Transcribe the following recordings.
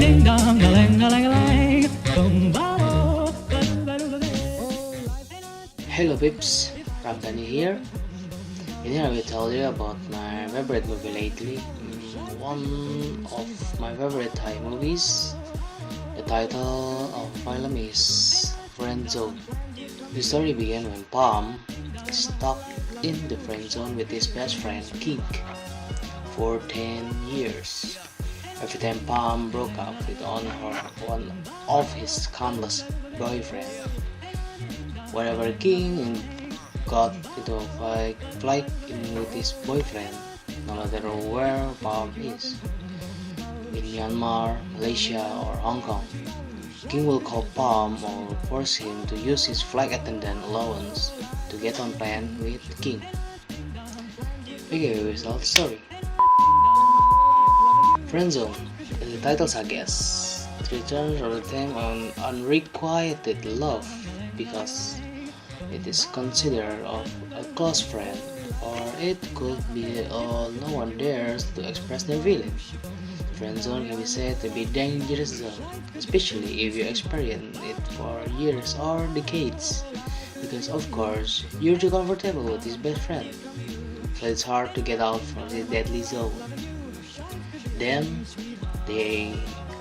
Hello peeps, Ramdhani here. In here I will tell you about my favorite movie lately. One of my favorite Thai movies. The title of the film is Friend Zone. The story began when Palm is stuck in the friend zone with his best friend King for 10 years. Every time Palm broke up with one of his countless boyfriends, whenever King got into a fight with his boyfriend, no matter where Palm is, in Myanmar, Malaysia, or Hong Kong, King will call Palm or force him to use his flight attendant allowance to get on plane with King. Okay, we start the story. Friendzone, as the title suggests, it returns of the theme on unrequited love because it is considered of a close friend, or it could be no one dares to express their feelings. Friend zone can be said to be a dangerous zone, especially if you experience it for years or decades, because of course you're too comfortable with his best friend, so it's hard to get out from this deadly zone. Then they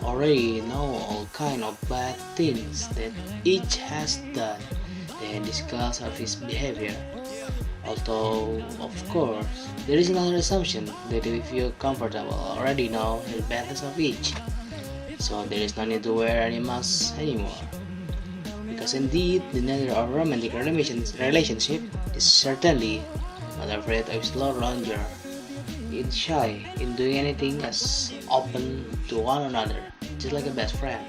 already know all kind of bad things that each has done. They discuss of his behavior. Although, of course, there is another assumption that if you comfortable already know the badness of each, so there is no need to wear any masks anymore. Because indeed, the nature of romantic relationship is certainly not afraid of slow ranger. It's shy in doing anything as open to one another, just like a best friend.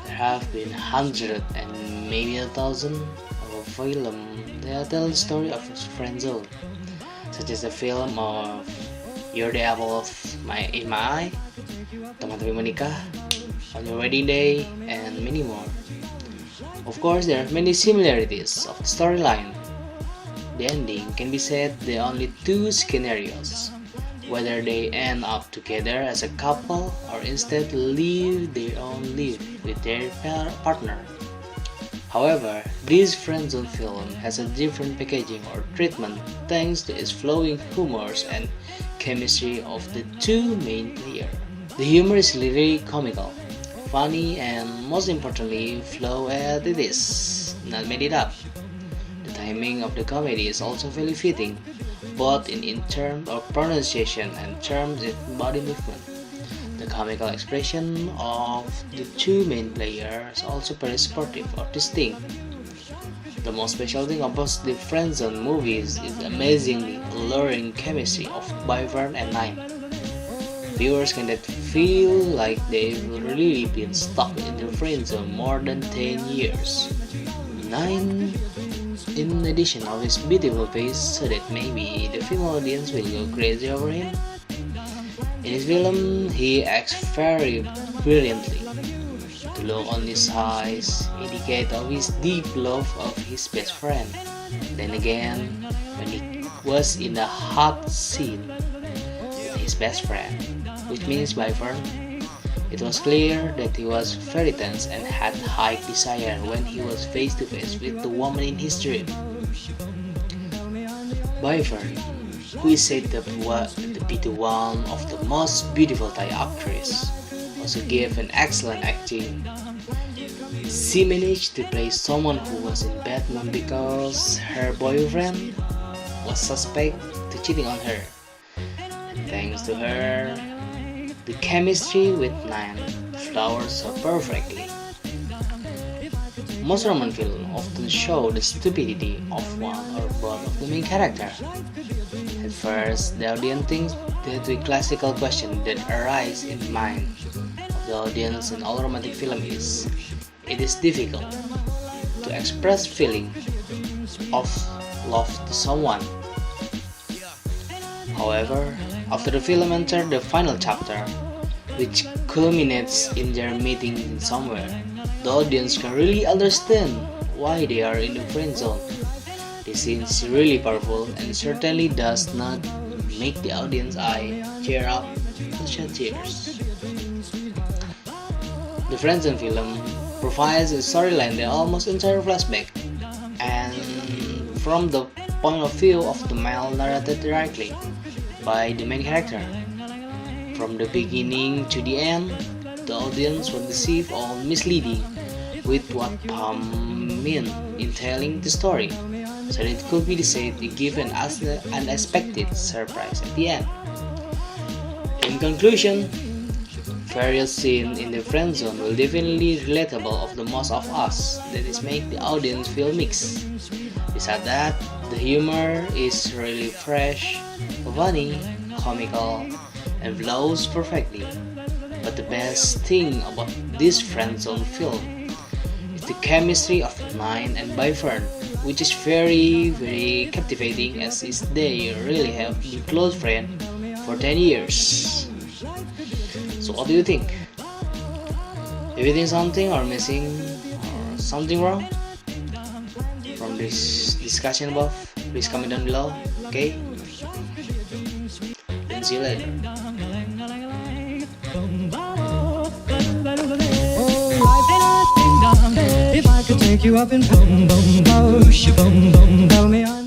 There have been hundreds and maybe 1,000 of films that tell the story of his friend zone, such as the film of You're the Apple of my Eye, Teman Tapi Menikah, On Your Wedding Day, and many more. Of course, there are many similarities of the storyline. The ending can be said there are only two scenarios, whether they end up together as a couple or instead live their own life with their partner. However, this friendzone film has a different packaging or treatment thanks to its flowing humors and chemistry of the two main players. The humor is literally comical, funny, and most importantly, flow as it is, not made it up. The timing of the comedy is also very fitting, both in terms of pronunciation and terms of body movement. The comical expression of the two main players is also very sportive or distinct. The most special thing about the Friendzone movies is the amazingly alluring chemistry of Byron and Nine. Viewers can feel like they've really been stuck in the friendzone more than 10 years. Nine, in addition of his beautiful face, so that maybe the female audience will go crazy over him. In his film, he acts very brilliantly. The look on his eyes indicate of his deep love of his best friend. Then again, when he was in the hot scene with his best friend, which means Byron, it was clear that he was very tense and had high desire when he was face to face with the woman in his dream. Byron, who is said to be the one of the most beautiful Thai actresses, also gave an excellent acting. She managed to play someone who was in bad mood because her boyfriend was suspect to cheating on her. And thanks to her, the chemistry with Nine flowers so perfectly. Most Roman films often show the stupidity of one or both of the main character. At first, the audience thinks that the classical question that arises in the mind of the audience in all romantic film is, it is difficult to express feeling of love to someone. However, after the film enters the final chapter, which culminates in their meeting somewhere, the audience can really understand why they are in the friend zone. This scene is really powerful and certainly does not make the audience eye tear up and shed tears. The Friendzone film provides a storyline that almost entire flashback, and from the point of view of the male narrated directly by the main character. From the beginning to the end, the audience was deceived or misleading with what Pam meant in telling the story, so it could be said to give an unexpected surprise at the end. In conclusion, various scenes in the friend zone will definitely relatable of the most of us, that is make the audience feel mixed. Besides that, the humor is really fresh, funny, comical, and flows perfectly. But the best thing about this friend zone film is the chemistry of Nine and Byfern, which is very captivating as is they really have been close friends for 10 years. So what do you think? If you think something or missing or something wrong from this discussion above, please comment down below. Okay? And see you later. If I could take you up in boom boom boom, boom boom, tell me.